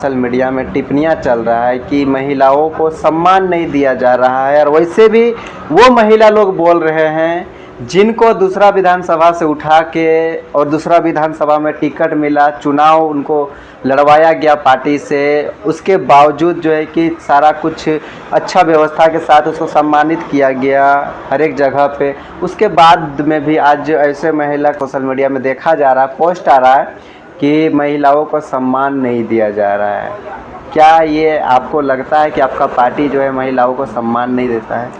Social media में टिप्पणियां चल रहा है कि महिलाओं को सम्मान नहीं दिया जा रहा है, और वैसे भी वो महिला लोग बोल रहे हैं जिनको दूसरा विधानसभा से उठा के और दूसरा विधानसभा में टिकट मिला, चुनाव उनको लड़वाया गया पार्टी से, उसके बावजूद जो है कि सारा कुछ अच्छा व्यवस्था के साथ उसको सम्मानित किया गया हर एक जगह पे। उसके बाद में भी आज ऐसे महिला सोशल मीडिया में देखा जा रहा है, पोस्ट आ रहा है कि महिलाओं को सम्मान नहीं दिया जा रहा है। क्या ये आपको लगता है कि आपका पार्टी जो है महिलाओं को सम्मान नहीं देता है?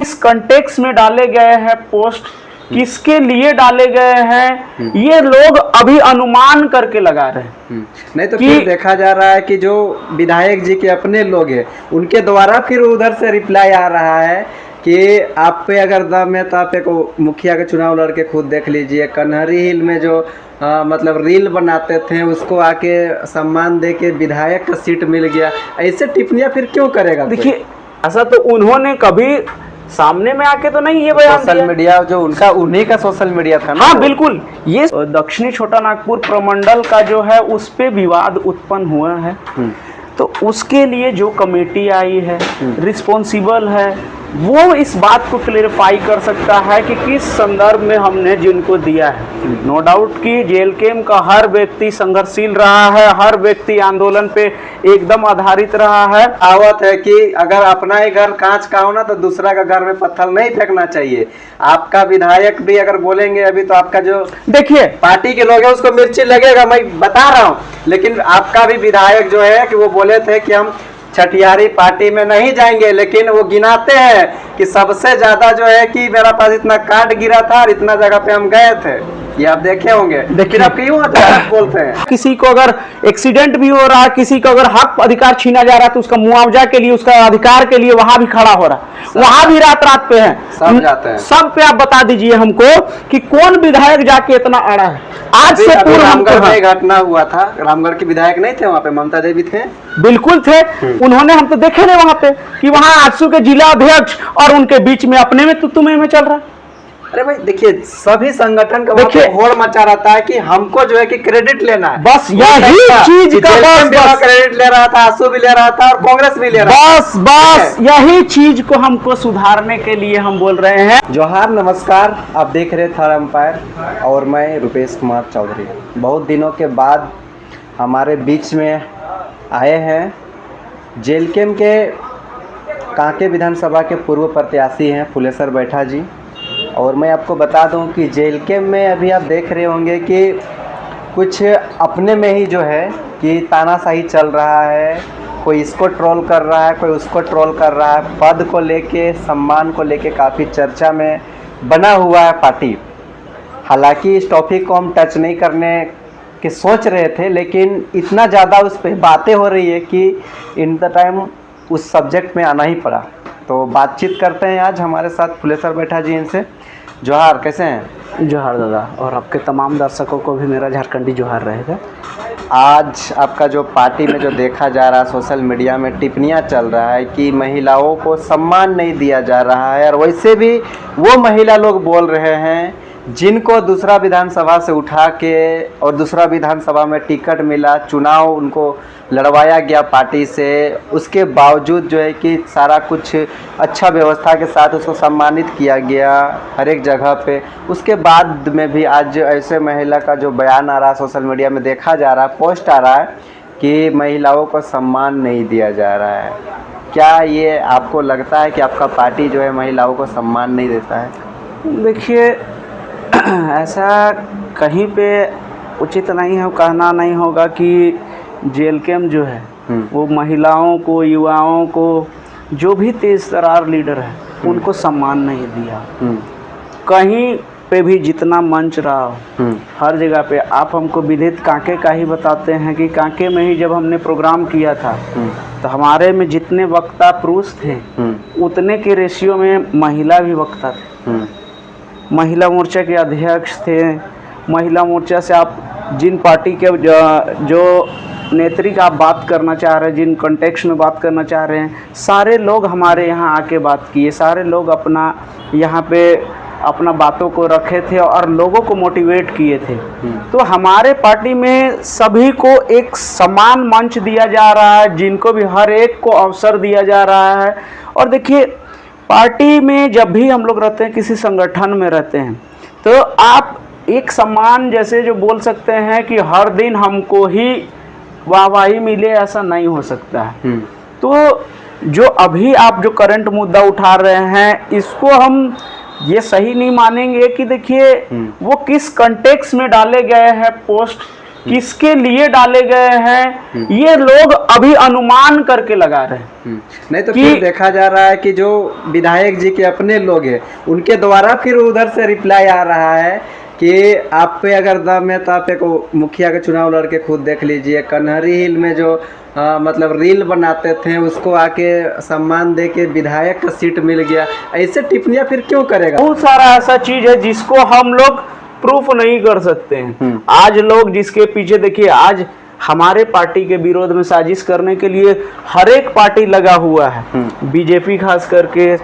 इस कंटेक्स में डाले गए हैं पोस्ट, किसके लिए डाले गए हैं, ये लोग अभी अनुमान करके लगा रहे हैं। नहीं तो फिर देखा जा रहा है कि जो विधायक जी के अपने लोग हैं उनके द्वारा फिर उधर से रिप्लाई आ रहा है कि आप पे अगर दम है तो आप एक मुखिया का चुनाव लड़के खुद देख लीजिए। कन्हरी हिल में जो मतलब रील बनाते थे उसको आके सम्मान दे के विधायक का सीट मिल गया। ऐसे टिप्पणियां फिर क्यों करेगा? देखिए, ऐसा तो उन्होंने कभी सामने में आके तो नहीं ये बयान दिया। सोशल मीडिया जो उनका उन्हीं का सोशल मीडिया था ना। हाँ बिल्कुल, ये दक्षिणी छोटा नागपुर प्रमंडल का जो है उस पे विवाद उत्पन्न हुआ है, तो उसके लिए जो कमेटी आई है रिस्पॉन्सिबल है वो इस बात को क्लेरिफाई कर सकता है कि किस संदर्भ में हमने जिनको दिया है। नो डाउट कि जेल कैम्प का हर व्यक्ति संघर्षशील रहा है, हर व्यक्ति आंदोलन पे एकदम आधारित रहा है। कहावत है कि अगर अपना ही घर कांच का हो ना तो दूसरा का घर में पत्थर नहीं फेंकना चाहिए। आपका विधायक भी अगर बोलेंगे अभी तो आपका जो देखिए पार्टी के लोग हैं उसको मिर्ची लगेगा, मैं बता रहा हूँ, लेकिन आपका भी विधायक जो है कि वो बोले थे कि हम छठियारी पार्टी में नहीं जाएंगे, लेकिन वो गिनाते हैं कि सबसे ज्यादा जो है कि मेरा पास इतना कार्ड गिरा था और इतना जगह पे हम गए थे। ये आप देखे होंगे, लेकिन आप क्यों बोलते हैं? किसी को अगर एक्सीडेंट भी हो रहा है, किसी को अगर हक अधिकार छीना जा रहा है तो उसका मुआवजा के लिए, उसका अधिकार के लिए वहां भी खड़ा हो रहा है, वहां भी रात रात पे है, सब जाते हैं। सब पे आप बता दीजिए हमको कि कौन विधायक जाके इतना अड़ा है। आज से पूर्व रामगढ़ में घटना हुआ था, रामगढ़ के विधायक नहीं थे वहाँ पे, ममता देवी थे। बिल्कुल थे, उन्होंने, हम तो देखे नहीं वहां पे कि वहां आजसू के जिला अध्यक्ष और उनके बीच में अपने में तुतुमे में चल रहा है। अरे भाई देखिए, सभी संगठन का होड़ मचा रहता है कि हमको जो है कि क्रेडिट लेना है, बस यही चीज का क्रेडिट ले रहा था, आंसू भी ले रहा था और कांग्रेस भी ले रहा था। बस यही चीज को हमको सुधारने के लिए हम बोल रहे हैं। जोहार, नमस्कार, आप देख रहे थर्ड एम्पायर और मैं रुपेश कुमार चौधरी। बहुत दिनों के बाद हमारे बीच में आए हैं जेल कैम्प के कांके विधानसभा के पूर्व प्रत्याशी हैं फुलेश्वर बैठा जी। और मैं आपको बता दूं कि जेल कैम्प में अभी आप देख रहे होंगे कि कुछ अपने में ही जो है कि तानाशाही चल रहा है, कोई इसको ट्रोल कर रहा है, कोई उसको ट्रोल कर रहा है। पद को लेके, सम्मान को लेके काफ़ी चर्चा में बना हुआ है पार्टी। हालांकि इस टॉपिक को हम टच नहीं करने के सोच रहे थे, लेकिन इतना ज़्यादा उस पर बातें हो रही है कि इन द टाइम उस सब्जेक्ट में आना ही पड़ा। तो बातचीत करते हैं आज हमारे साथ फुलेश्वर बैठा जी। इनसे जोहार, कैसे हैं? जोहार दादा, और आपके तमाम दर्शकों को भी मेरा झारखंडी जोहार रहेगा। आज आपका जो पार्टी में जो देखा जा रहा है, सोशल मीडिया में टिप्पणियां चल रहा है कि महिलाओं को सम्मान नहीं दिया जा रहा है, और वैसे भी वो महिला लोग बोल रहे हैं जिनको दूसरा विधानसभा से उठा के और दूसरा विधानसभा में टिकट मिला, चुनाव उनको लड़वाया गया पार्टी से, उसके बावजूद जो है कि सारा कुछ अच्छा व्यवस्था के साथ उसको सम्मानित किया गया हर एक जगह पे। उसके बाद में भी आज ऐसे महिला का जो बयान आ रहा है सोशल मीडिया में देखा जा रहा है, पोस्ट आ रहा है कि महिलाओं को सम्मान नहीं दिया जा रहा है। क्या ये आपको लगता है कि आपका पार्टी जो है महिलाओं को सम्मान नहीं देता है? देखिए, ऐसा कहीं पे उचित नहीं है, कहना नहीं होगा कि जेल कैम्प जो है वो महिलाओं को, युवाओं को, जो भी तेज तरार लीडर है उनको सम्मान नहीं दिया। कहीं पे भी जितना मंच रहा हो हर जगह पे आप हमको विदित कांके का ही बताते हैं कि कांके में ही जब हमने प्रोग्राम किया था तो हमारे में जितने वक्ता पुरुष थे उतने के रेशियो में महिला भी वक्ता थे। महिला मोर्चा के अध्यक्ष थे। महिला मोर्चा से आप जिन पार्टी के जो नेत्री का आप बात करना चाह रहे हैं, जिन कॉन्टेक्स्ट में बात करना चाह रहे हैं, सारे लोग हमारे यहाँ आके बात किए। सारे लोग अपना यहाँ पे अपना बातों को रखे थे और लोगों को मोटिवेट किए थे। तो हमारे पार्टी में सभी को एक समान मंच दिया जा रहा है, जिनको भी हर एक को अवसर दिया जा रहा है। और देखिए, पार्टी में जब भी हम लोग रहते हैं, किसी संगठन में रहते हैं, तो आप एक समान जैसे जो बोल सकते हैं कि हर दिन हमको ही वाहवाही मिले, ऐसा नहीं हो सकता है। तो जो अभी आप जो करंट मुद्दा उठा रहे हैं, इसको हम ये सही नहीं मानेंगे कि देखिए वो किस कंटेक्स्ट में डाले गए हैं पोस्ट, किसके लिए डाले गए हैं, ये लोग अभी अनुमान करके लगा रहे हैं। नहीं तो फिर देखा जा रहा है कि जो विधायक जी के अपने लोग हैं, उनके द्वारा फिर उधर से रिप्लाई आ रहा है कि आप पे अगर दम है तो आप एक मुखिया का चुनाव लड़ के खुद देख लीजिए। कन्हरी हिल में जो मतलब रील बनाते थे, उसको आके सम्मान दे के विधायक का सीट मिल गया। ऐसे टिप्पणियां फिर क्यों करेगा? बहुत सारा ऐसा चीज है जिसको हम लोग प्रूफ नहीं कर सकते हैं। आज लोग जिसके पीछे देखिए, आज हमारे पार्टी के विरोध में साजिश करने के लिए हर एक पार्टी लगा हुआ है। बीजेपी खास करके,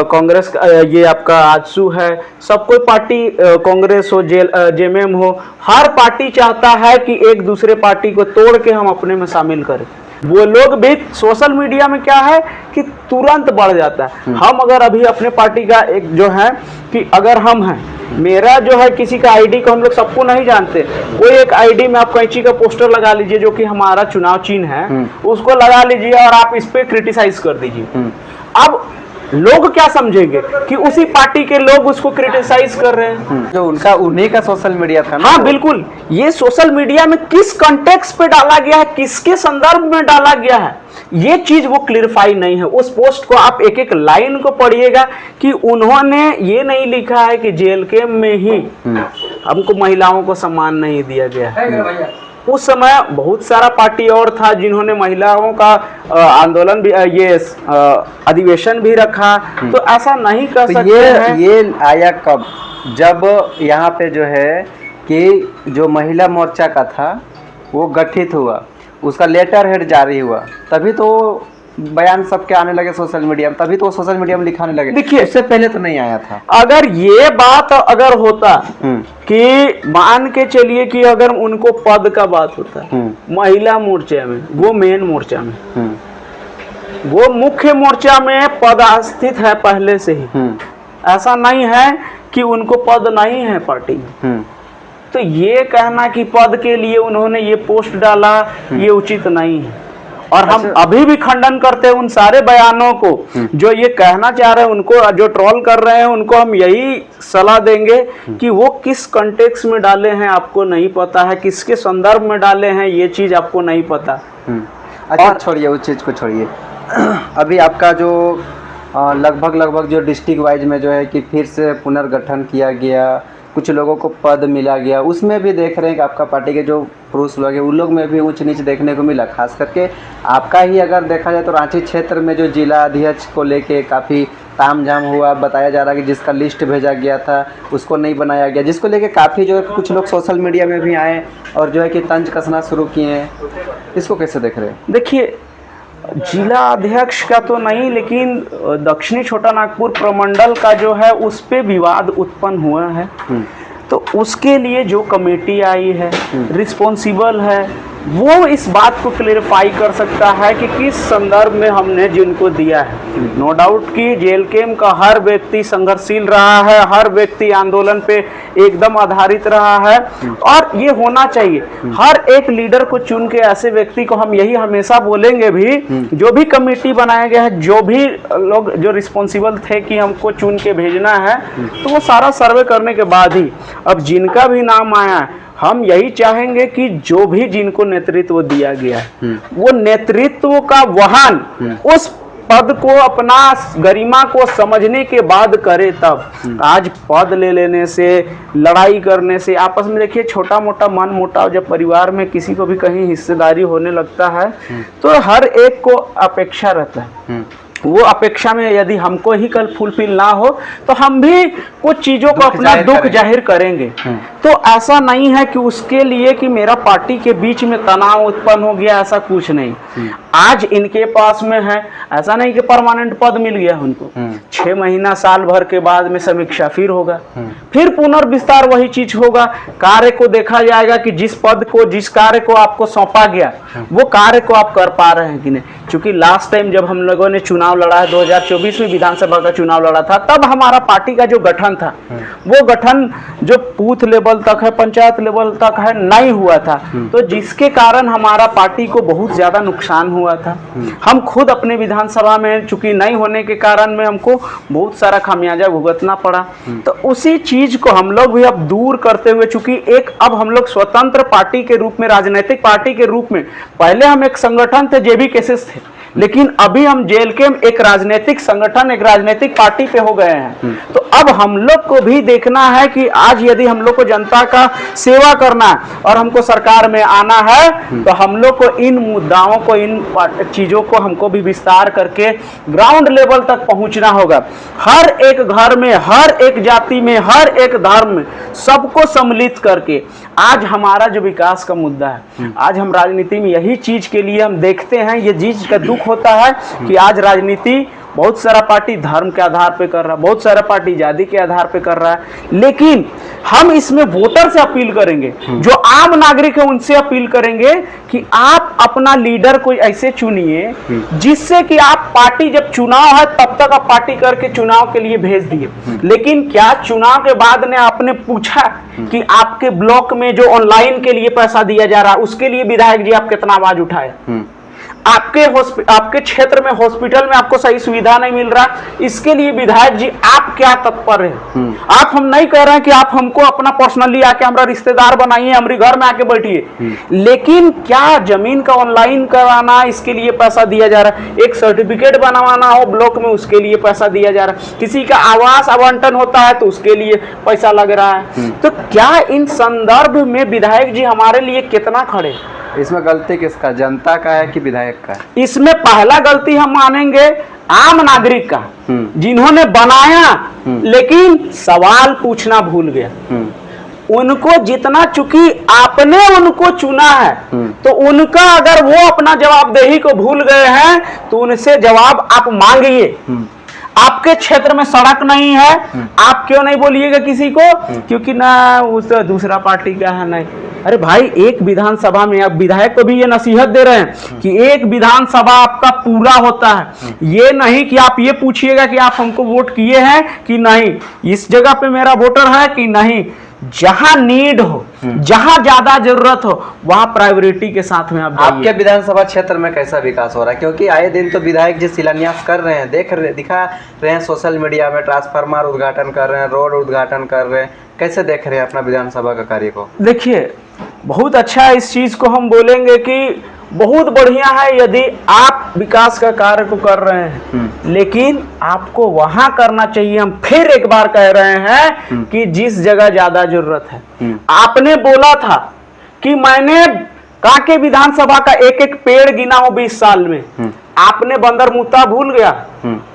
कांग्रेस, ये आपका आजसू है, सब कोई पार्टी, कांग्रेस हो, जेएमएम हो, हर पार्टी चाहता है कि एक दूसरे पार्टी को तोड़ के हम अपने में शामिल करें। वो लोग भी सोशल मीडिया में क्या है कि तुरंत बढ़ जाता है। हम अगर अभी अपने पार्टी का एक जो है कि अगर हम हैं, मेरा जो है किसी का आईडी को हम लोग सबको नहीं जानते, कोई एक आईडी में आप कैंची का पोस्टर लगा लीजिए जो कि हमारा चुनाव चिन्ह है, उसको लगा लीजिए और आप इस पे क्रिटिसाइज कर दीजिए। अब लोग क्या समझेंगे कि उसी पार्टी के लोग उसको क्रिटिसाइज कर रहे हैं। जो उनका उन्हीं का सोशल मीडिया था ना। हाँ बिल्कुल, ये सोशल मीडिया में किस कंटेक्स्ट पे डाला गया है, किसके संदर्भ में डाला गया है, ये चीज वो क्लियरफाई नहीं है। उस पोस्ट को आप एक एक लाइन को पढ़िएगा कि उन्होंने ये नहीं लिखा है कि जेल कैंप में ही हमको महिलाओं को सम्मान नहीं दिया गया है। उस समय बहुत सारा पार्टी और था जिन्होंने महिलाओं का आंदोलन भी, ये अधिवेशन भी रखा। तो ऐसा नहीं कर सकते हैं। ये आया कब? जब यहाँ पे जो है कि जो महिला मोर्चा का था वो गठित हुआ, उसका लेटर हेड जारी हुआ, तभी तो बयान सबके आने लगे सोशल मीडिया में, तभी तो सोशल मीडिया में लिखाने लगे। देखिए, उससे पहले तो नहीं आया था। अगर ये बात अगर होता कि मान के चलिए कि अगर उनको पद का बात होता महिला मोर्चा में, वो मेन मोर्चा में, वो मुख्य मोर्चा में पदस्थित है पहले से ही, ऐसा नहीं है कि उनको पद नहीं है पार्टी में। तो ये कहना कि पद के लिए उन्होंने ये पोस्ट डाला, ये उचित नहीं है। और हम अभी भी खंडन करते हैं उन सारे बयानों को। जो ये कहना चाह रहे हैं, उनको जो ट्रोल कर रहे हैं, उनको हम यही सलाह देंगे कि वो किस कंटेक्स्ट में डाले हैं आपको नहीं पता है, किसके संदर्भ में डाले हैं ये चीज आपको नहीं पता। अच्छा, छोड़िए उस चीज को, छोड़िए। अभी आपका जो लगभग जो डिस्ट्रिक्ट वाइज में जो है कि फिर से पुनर्गठन किया गया, कुछ लोगों को पद मिला गया, उसमें भी देख रहे हैं कि आपका पार्टी के जो पुरुष लोग हैं उन लोग में भी ऊंच नीच देखने को मिला। खास करके आपका ही अगर देखा जाए तो रांची क्षेत्र में जो जिला अध्यक्ष को लेके काफ़ी तामझाम हुआ, बताया जा रहा है कि जिसका लिस्ट भेजा गया था उसको नहीं बनाया गया, जिसको लेके काफ़ी जो है कुछ लोग सोशल मीडिया में भी आए और जो है कि तंज कसना शुरू किए हैं। इसको कैसे देख रहे हैं? देखिए, जिला अध्यक्ष का तो नहीं, लेकिन दक्षिणी छोटा नागपुर प्रमंडल का जो है उस पे विवाद उत्पन्न हुआ है। तो उसके लिए जो कमेटी आई है, रिस्पॉन्सिबल है, वो इस बात को क्लियरफाई कर सकता है कि किस संदर्भ में हमने जिनको दिया है। नो डाउट कि जेल कैंप का हर व्यक्ति संघर्षशील रहा है, हर व्यक्ति आंदोलन पे एकदम आधारित रहा है, और ये होना चाहिए। हर एक लीडर को चुन के ऐसे व्यक्ति को हम यही हमेशा बोलेंगे भी, जो भी कमेटी बनाया गया है, जो भी लोग जो रिस्पॉन्सिबल थे कि हमको चुन के भेजना है, तो वो सारा सर्वे करने के बाद ही अब जिनका भी नाम आया, हम यही चाहेंगे कि जो भी जिनको नेतृत्व दिया गया है, वो नेतृत्व का वहन उस पद को, अपना गरिमा को समझने के बाद करे। तब आज पद ले लेने से, लड़ाई करने से, आपस में देखिए छोटा मोटा मन मुटाव जब परिवार में किसी को भी कहीं हिस्सेदारी होने लगता है तो हर एक को अपेक्षा रहता है वो अपेक्षा में यदि हमको ही कल फुलफिल ना हो तो हम भी कुछ चीजों को अपना दुख जाहिर करेंगे। तो ऐसा नहीं है कि उसके लिए कि मेरा पार्टी के बीच में तनाव उत्पन्न हो गया, ऐसा कुछ नहीं। आज इनके पास में है, ऐसा नहीं कि परमानेंट पद मिल गया उनको, 6 महीना साल भर के बाद में समीक्षा फिर होगा, फिर पुनर्विस्तार वही चीज होगा। कार्य को देखा जाएगा कि जिस पद को, जिस कार्य को आपको सौंपा गया वो कार्य को आप कर पा रहे हैं कि नहीं। क्योंकि लास्ट टाइम जब हम लोगों ने चुनाव लड़ा है, 2024 में विधानसभा का चुनाव लड़ा था, तब हमारा पार्टी का जो गठन था वो गठन जो बूथ लेवल तक है, पंचायत लेवल तक है, नहीं हुआ था। तो जिसके कारण हमारा पार्टी को बहुत ज्यादा नुकसान हुआ था। हम खुद अपने विधानसभा में चूंकि नहीं होने के कारण में हमको बहुत सारा खामियाजा भुगतना पड़ा। तो उसी चीज को हम लोग भी अब दूर करते हुए, चूंकि एक अब हम लोग स्वतंत्र पार्टी के रूप में, राजनीतिक पार्टी के रूप में, पहले हम एक संगठन थे, जेबी केसेस थे, लेकिन अभी हम जेएलके एक राजनीतिक संगठन, एक राजनीतिक पार्टी पे हो गए हैं। तो अब हम लोग को भी देखना है कि आज यदि हम लोग को जनता का सेवा करना है और हमको सरकार में आना है, तो हम लोग को इन मुद्दाओं को, इन चीजों को हमको भी विस्तार करके ग्राउंड लेवल तक पहुंचना होगा। हर एक घर में, हर एक जाति में, हर एक धर्म में सबको सम्मिलित करके आज हमारा जो विकास का मुद्दा है, आज हम राजनीति में यही चीज के लिए हम देखते हैं, ये चीज का दुख होता है कि आज राजनीति बहुत सारा पार्टी धर्म के आधार पे कर रहा है, बहुत सारा पार्टी जाति के आधार पे कर रहा है। लेकिन हम इसमें वोटर से अपील करेंगे, जो आम नागरिक है उनसे अपील करेंगे कि आप अपना लीडर कोई ऐसे चुनिए जिससे कि आप पार्टी, जब चुनाव है तब तक आप पार्टी करके चुनाव के लिए भेज दिए, लेकिन क्या चुनाव के बाद ने आपने पूछा कि आपके ब्लॉक में जो ऑनलाइन के लिए पैसा दिया जा रहा है उसके लिए विधायक जी आप कितना आवाज उठाए? आपके क्षेत्र में हॉस्पिटल में आपको सही सुविधा नहीं मिल रहा, इसके लिए विधायक जी आप क्या तत्पर हैं? आप, हम नहीं कह रहे हैं कि आप हमको अपना पर्सनली आके हमारा रिश्तेदार बनाइए, हमारे घर में आके बैठिए, लेकिन क्या जमीन का ऑनलाइन कराना इसके लिए पैसा दिया जा रहा है? एक सर्टिफिकेट बनवाना हो ब्लॉक में उसके लिए पैसा दिया जा रहा है, किसी का आवास आवंटन होता है तो उसके लिए पैसा लग रहा है। तो क्या इन संदर्भ में विधायक जी हमारे लिए कितना खड़े? इसमें गलती किसका, जनता का है कि विधायक का? इसमें पहला गलती हम मानेंगे आम नागरिक का, जिन्होंने बनाया लेकिन सवाल पूछना भूल गया। उनको जितना, चूंकि आपने उनको चुना है तो उनका अगर वो अपना जवाबदेही को भूल गए हैं तो उनसे जवाब आप मांगिए। आपके क्षेत्र में सड़क नहीं है, आप क्यों नहीं बोलिएगा किसी को क्योंकि ना उस दूसरा पार्टी का है? नहीं, अरे भाई, एक विधानसभा में आप विधायक को भी ये नसीहत दे रहे हैं कि एक विधानसभा आपका पूरा होता है। ये नहीं कि आप ये पूछिएगा कि आप हमको वोट किए हैं कि नहीं, इस जगह पे मेरा वोटर है कि नहीं। जहां नीड हो, जहां ज्यादा जरूरत हो, वहां प्रायोरिटी के साथ में आप जाइए। आपके विधानसभा क्षेत्र में कैसा विकास हो रहा है? क्योंकि आए दिन तो विधायक जी शिलान्यास कर रहे हैं, दिखा रहे हैं सोशल मीडिया में, ट्रांसफार्मर उद्घाटन कर रहे हैं, रोड उद्घाटन कर रहे हैं। कैसे देख रहे हैं अपना विधानसभा का कार्य को? देखिए, बहुत अच्छा है, इस चीज को हम बोलेंगे कि बहुत बढ़िया है यदि आप विकास का कार्य को कर रहे हैं, लेकिन आपको वहां करना चाहिए। हम फिर एक बार कह रहे हैं कि जिस जगह ज्यादा जरूरत है। आपने बोला था कि मैंने कांके विधानसभा का एक एक पेड़ गिना हो 20 साल में, आपने बंदरमुता भूल गया।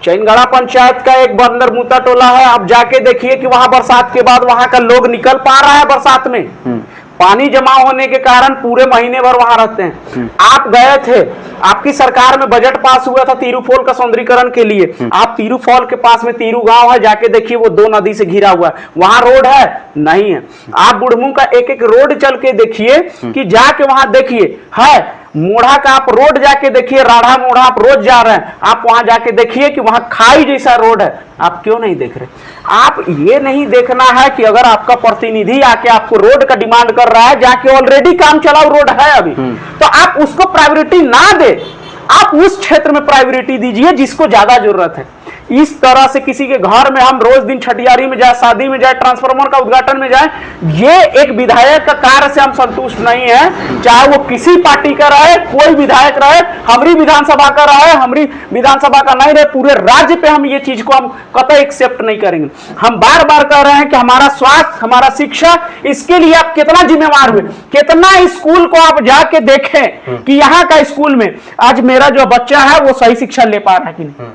चैनगढ़ा पंचायत का एक बंदरमुता टोला है, आप जाके देखिए कि वहां बरसात के बाद वहां का लोग निकल पा रहा है। बरसात में पानी जमा होने के कारण पूरे महीने भर वहां रहते हैं। आप गए थे, आपकी सरकार में बजट पास हुआ था तीरूफॉल का सौंदर्यीकरण के लिए। आप तीरूफॉल के पास में तीरू गांव है, जाके देखिए वो 2 नदी से घिरा हुआ है, वहां रोड है? नहीं है। आप बुढ़मू का एक एक रोड चल के देखिए कि जाके वहां देखिए है। मोढ़ा का आप रोड जाके देखिए, राढ़ा मोढ़ा आप रोज जा रहे हैं, आप वहां जाके देखिए कि वहां खाई जैसा रोड है। आप क्यों नहीं देख रहे? आप ये नहीं देखना है कि अगर आपका प्रतिनिधि आके आपको रोड का डिमांड कर रहा है, जाके ऑलरेडी काम चलाओ रोड है अभी, तो आप उसको प्रायोरिटी ना दे, आप उस क्षेत्र में प्रायोरिटी दीजिए जिसको ज्यादा जरूरत है। इस तरह से किसी के घर में हम रोज दिन छठियारी में जाए, शादी में जाए, ट्रांसफार्मर का उद्घाटन में जाए, ये एक विधायक का कार्य से हम संतुष्ट नहीं है। चाहे वो किसी पार्टी का रहे, कोई विधायक रहे, हमारी विधानसभा का रहे, हमारी विधानसभा का नहीं रहे, पूरे राज्य पे हम ये चीज को हम कतई एक्सेप्ट नहीं करेंगे। हम बार बार कह रहे हैं कि हमारा स्वास्थ्य, हमारा शिक्षा, इसके लिए आप कितना जिम्मेवार हुए? कितना स्कूल को आप जाके देखें कि यहाँ का स्कूल में आज मेरा जो बच्चा है वो सही शिक्षा ले पा रहा है कि नहीं?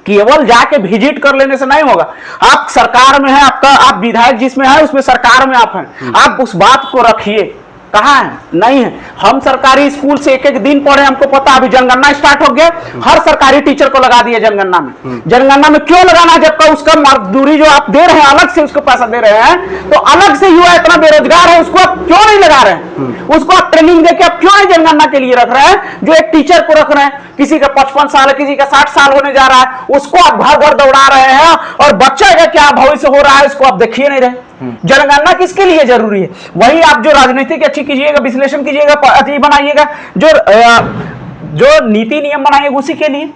केवल जाके विजिट कर लेने से नहीं होगा। आप सरकार में है, आपका आप विधायक जिसमें है उसमें सरकार में आप हैं, आप उस बात को रखिए। कहाँ है? नहीं है। हम सरकारी स्कूल से एक एक दिन पढ़े, हमको पता। अभी जनगणना स्टार्ट हो गया, हर सरकारी टीचर को लगा दिया जनगणना में। जनगणना में क्यों लगाना, जबकि उसका मजदूरी जो आप दे रहे हैं अलग से उसको पैसा दे रहे हैं, तो अलग से युवा इतना बेरोजगार है, उसको आप क्यों नहीं लगा रहे हैं? उसको आप ट्रेनिंग देके आप क्यों नहीं जनगणना के लिए रख रहे हैं? जो एक टीचर को रख रहे हैं, किसी का 55 साल है, किसी का 60 साल होने जा रहा है, उसको आप घर घर दौड़ा रहे हैं, और बच्चा का क्या भविष्य हो रहा है उसको आप देखिए नहीं रहे। जनगणना किसके लिए जरूरी है? वही आप जो राजनीति की अच्छी कीजिएगा, विश्लेषण कीजिएगा, अच्छी बनाइएगा, जो नीति नियम बनाइएगा उसी के लिए।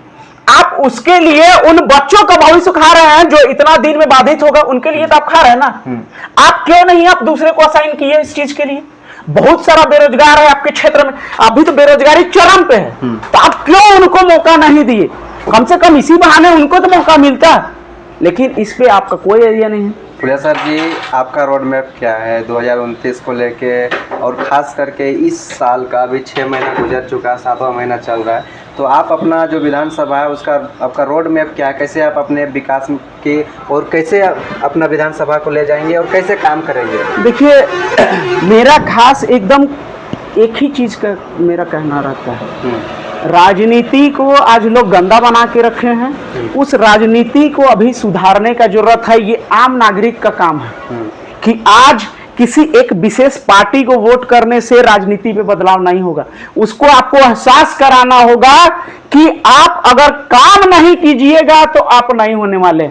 आप उसके लिए उन बच्चों का भविष्य खा रहे हैं जो इतना दिन में बाधित होगा, उनके लिए तो आप खा रहे हैं ना। आप क्यों नहीं आप दूसरे को असाइन किए इस चीज के लिए? बहुत सारा बेरोजगार है आपके क्षेत्र में, अभी तो बेरोजगारी चरम पे है, तो आप क्यों उनको मौका नहीं दिए? कम से कम इसी बहाने उनको तो मौका मिलता है, लेकिन इस पे आपका कोई एरिया नहीं है। पुलिया सर जी, आपका रोड मैप क्या है 2029 को लेके, और ख़ास करके इस साल का अभी 6 महीना गुजर चुका, 7वां महीना चल रहा है, तो आप अपना जो विधानसभा है उसका आपका रोड मैप क्या है? कैसे आप अपने विकास के और कैसे अपना विधानसभा को ले जाएंगे और कैसे काम करेंगे? देखिए, मेरा खास एकदम एक ही चीज़ का मेरा कहना रहता है, राजनीति को आज लोग गंदा बना के रखे हैं, उस राजनीति को अभी सुधारने का जरूरत है। ये आम नागरिक का काम है कि आज किसी एक विशेष पार्टी को वोट करने से राजनीति पे बदलाव नहीं होगा। उसको आपको एहसास कराना होगा कि आप अगर काम नहीं कीजिएगा तो आप नहीं होने वाले।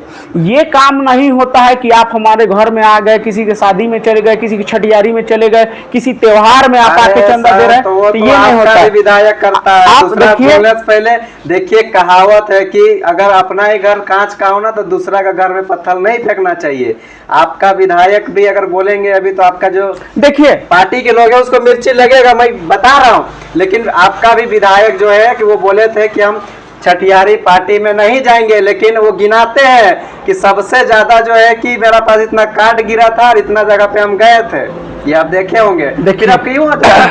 ये काम नहीं होता है कि आप हमारे घर में आ गए, किसी के शादी में चले गए, किसी की छठियारी में चले गए, किसी त्योहार में आप आके चंदा दे रहे हैं, तो ये नहीं होता है। विधायक करता है। आप देखिए, पहले देखिए, कहावत है कि अगर अपना ही घर कांच का हो ना तो दूसरा का घर में पत्थर नहीं फेंकना चाहिए। आपका विधायक भी अगर बोलेंगे अभी तो आपका जो देखिए पार्टी के लोग हैं उसको मिर्ची लगेगा, मैं बता रहा हूँ, लेकिन आपका भी विधायक जो है कि वो बोले थे कि हम छठियारी पार्टी में नहीं जाएंगे, लेकिन वो गिनाते हैं कि सबसे ज्यादा जो है कि मेरा पास इतना कार्ड गिरा था और इतना जगह पे हम गए थे। ये आप देखे होंगे। देखिए, आप क्यों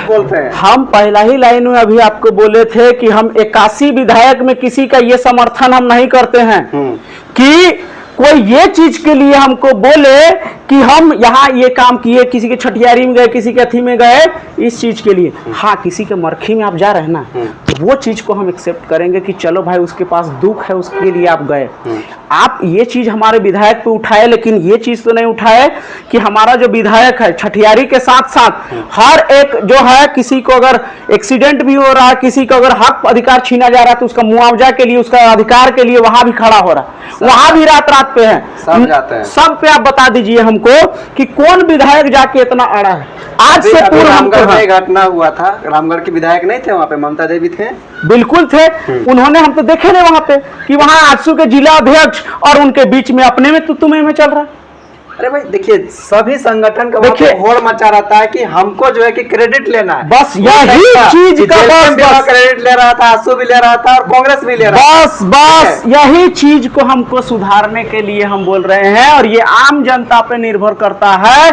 बोलते हैं? हम पहला ही लाइन में अभी आपको बोले थे कि हम 81 विधायक में किसी का ये समर्थन हम नहीं करते हैं कि कोई ये चीज के लिए हमको बोले कि हम यहाँ ये काम किए, किसी के छठियारी में गए, किसी के अथी में गए, इस चीज के लिए। हाँ, किसी के मरखी में आप जा रहे हैं ना, वो चीज को हम एक्सेप्ट करेंगे कि चलो भाई उसके पास दुख है, उसके लिए आप गए। आप ये चीज हमारे विधायक पे उठाए, लेकिन ये चीज तो नहीं उठाए कि हमारा जो विधायक है छठियारी के साथ साथ हर एक जो है, किसी को अगर एक्सीडेंट भी हो रहा है, किसी को अगर हक अधिकार छीना जा रहा है तो उसका मुआवजा के लिए, उसका अधिकार के लिए वहां भी खड़ा हो रहा है, वहां भी रात रात पे है, सब जाते हैं। सब पे आप बता दीजिए हमको कि कौन विधायक जाके इतना अड़ा है। आज से पूर्व रामगढ़ में घटना हुआ था, रामगढ़ के विधायक नहीं थे वहाँ पे, ममता देवी थे। बिल्कुल थे, उन्होंने, हम तो देखे नहीं वहां पे कि वहां आजसू के जिला अध्यक्ष और उनके बीच में अपने में तुम्हें में चल रहा है। अरे भाई देखिए, सभी संगठन का देखिए होड़ मचा रहता है कि हमको जो है कि क्रेडिट लेना है, बस यही चीज का बस क्रेडिट ले रहा था, आंसू भी ले रहा था और कांग्रेस भी ले रहा था। बस यही चीज को हमको सुधारने के लिए हम बोल रहे हैं, और ये आम जनता पे निर्भर करता है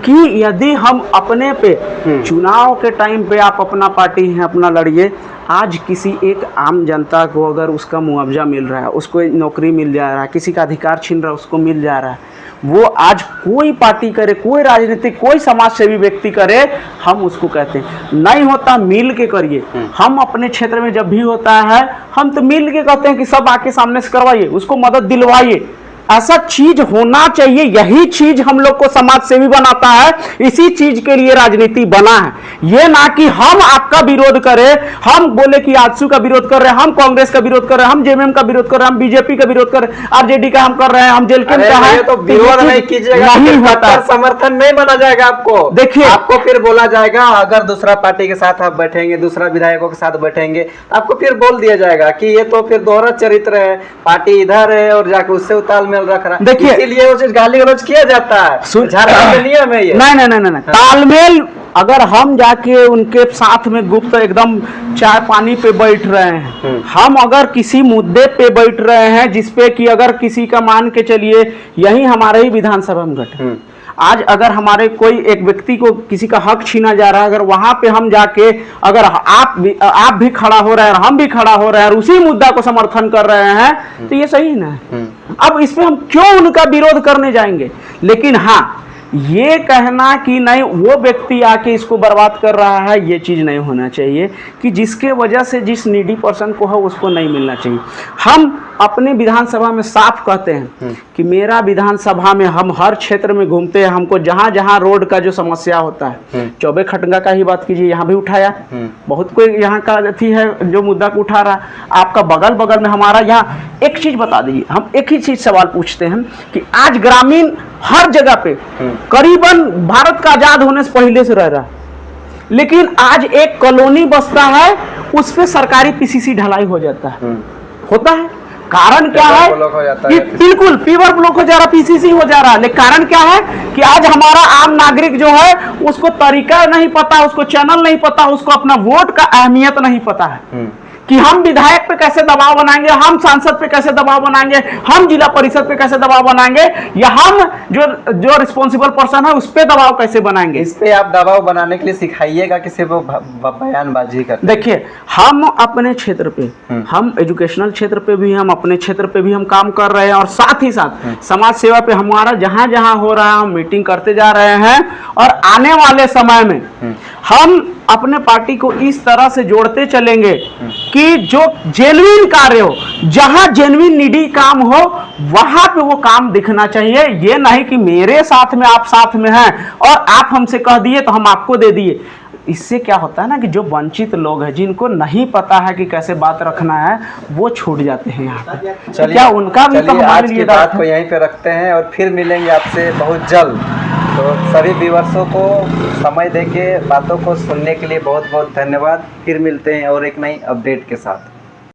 कि यदि हम अपने पे चुनाव के टाइम पे आप अपना पार्टी है अपना लड़िए। आज किसी एक आम जनता को अगर उसका मुआवजा मिल रहा है, उसको नौकरी मिल जा रहा है, किसी का अधिकार छीन रहा है उसको मिल जा रहा है, वो आज कोई पार्टी करे, कोई राजनीतिक, कोई समाज सेवी व्यक्ति करे, हम उसको कहते हैं नहीं होता मिल के करिए। हम अपने क्षेत्र में जब भी होता है हम तो मिल के कहते हैं कि सब आके सामने से करवाइए, उसको मदद दिलवाइए। ऐसा चीज होना चाहिए, यही चीज हम लोग को समाज सेवी बनाता है, इसी चीज के लिए राजनीति बना है। ये ना कि हम आपका विरोध करें, हम बोले कि आजसू का विरोध कर रहे हैं, हम कांग्रेस का विरोध कर रहे हैं, हम जेएमएम का विरोध कर रहे हैं, हम बीजेपी का विरोध कर रहे हैं, आरजेडी का हम कर रहे हैं, हम जेलकेम का है, तो विरोध नहीं कीजिएगा, नहीं होता, समर्थन नहीं माना जाएगा आपको। देखिए, आपको फिर बोला जाएगा, अगर दूसरा पार्टी के साथ आप बैठेंगे, दूसरा विधायकों के साथ बैठेंगे, आपको फिर बोल दिया जाएगा कि ये तो फिर दोहरा चरित्र है, पार्टी इधर है और जाके उससे उताल रख रहा है। देखिए, इसीलिए वो चीज गाली गलौज किया जाता है, झारखंड का नियम है ये। नहीं, तालमेल अगर हम जाके उनके साथ में गुप्त एकदम चाय पानी पे बैठ रहे हैं, हम अगर किसी मुद्दे पे बैठ रहे हैं जिसपे कि अगर किसी का मान के चलिए, यही हमारे ही विधानसभा में घटे, आज अगर हमारे कोई एक व्यक्ति को किसी का हक छीना जा रहा है, अगर वहां पे हम जाके अगर आप भी खड़ा हो रहे हैं और हम भी खड़ा हो रहे हैं और उसी मुद्दा को समर्थन कर रहे हैं, तो ये सही ना है। अब इसमें हम क्यों उनका विरोध करने जाएंगे? लेकिन हाँ, ये कहना कि नहीं वो व्यक्ति आके इसको बर्बाद कर रहा है, ये चीज़ नहीं होना चाहिए कि जिसके वजह से जिस नीडी पर्सन को है उसको नहीं मिलना चाहिए। हम अपने विधानसभा में साफ कहते हैं कि मेरा विधानसभा में हम हर क्षेत्र में घूमते हैं, हमको जहाँ जहाँ रोड का जो समस्या होता है, चौबे खटंगा का ही बात कीजिए, यहाँ भी उठाया, बहुत कोई यहाँ का अथी है जो मुद्दा को उठा रहा। आपका बगल बगल में हमारा यहाँ एक चीज़ बता दीजिए, हम एक ही चीज़ सवाल पूछते हैं कि आज ग्रामीण हर जगह पे करीबन भारत का आजाद होने से पहले से रह रहा है, लेकिन आज एक कॉलोनी बसता है उस पे सरकारी पीसीसी ढलाई हो जाता है, होता है। कारण क्या है कि बिल्कुल पीवर ब्लॉक हो जा रहा, पीसीसी हो जा रहा है। लेकिन कारण क्या है कि आज हमारा आम नागरिक जो है उसको तरीका नहीं पता, उसको चैनल नहीं पता, उसको अपना वोट का अहमियत नहीं पता है कि हम विधायक पे कैसे दबाव बनाएंगे, हम सांसद पे कैसे दबाव बनाएंगे, हम जिला परिषद पे कैसे दबाव बनाएंगे, या हम जो रिस्पॉन्सिबल पर्सन है उस पे दबाव कैसे बनाएंगे। इस पे आप दबाव बनाने के लिए सिखाइएगा कि सिर्फ बयानबाजी करते। देखिए, हम अपने क्षेत्र पे, हम एजुकेशनल क्षेत्र पे भी, हम अपने क्षेत्र पे भी हम काम कर रहे हैं और साथ ही साथ समाज सेवा पे हमारा जहां जहां हो रहा है हम मीटिंग करते जा रहे हैं। और आने वाले समय में हम अपने पार्टी को इस तरह से जोड़ते चलेंगे कि जो जेन्युइन कार्य हो, जहां जेन्युइन नीडी काम हो वहां पे वो काम दिखना चाहिए। ये नहीं कि मेरे साथ में आप साथ में हैं और आप हमसे कह दिए तो हम आपको दे दिए। इससे क्या होता है ना कि जो वंचित लोग हैं, जिनको नहीं पता है कि कैसे बात रखना है, वो छूट जाते हैं यहाँ पे। चलिए, क्या उनका भी तो हमारे लिए बात को यहीं पे रखते हैं और फिर मिलेंगे आपसे बहुत जल्द। तो सभी व्यूअर्सों को समय देके बातों को सुनने के लिए बहुत बहुत धन्यवाद। फिर मिलते हैं और एक नई अपडेट के साथ।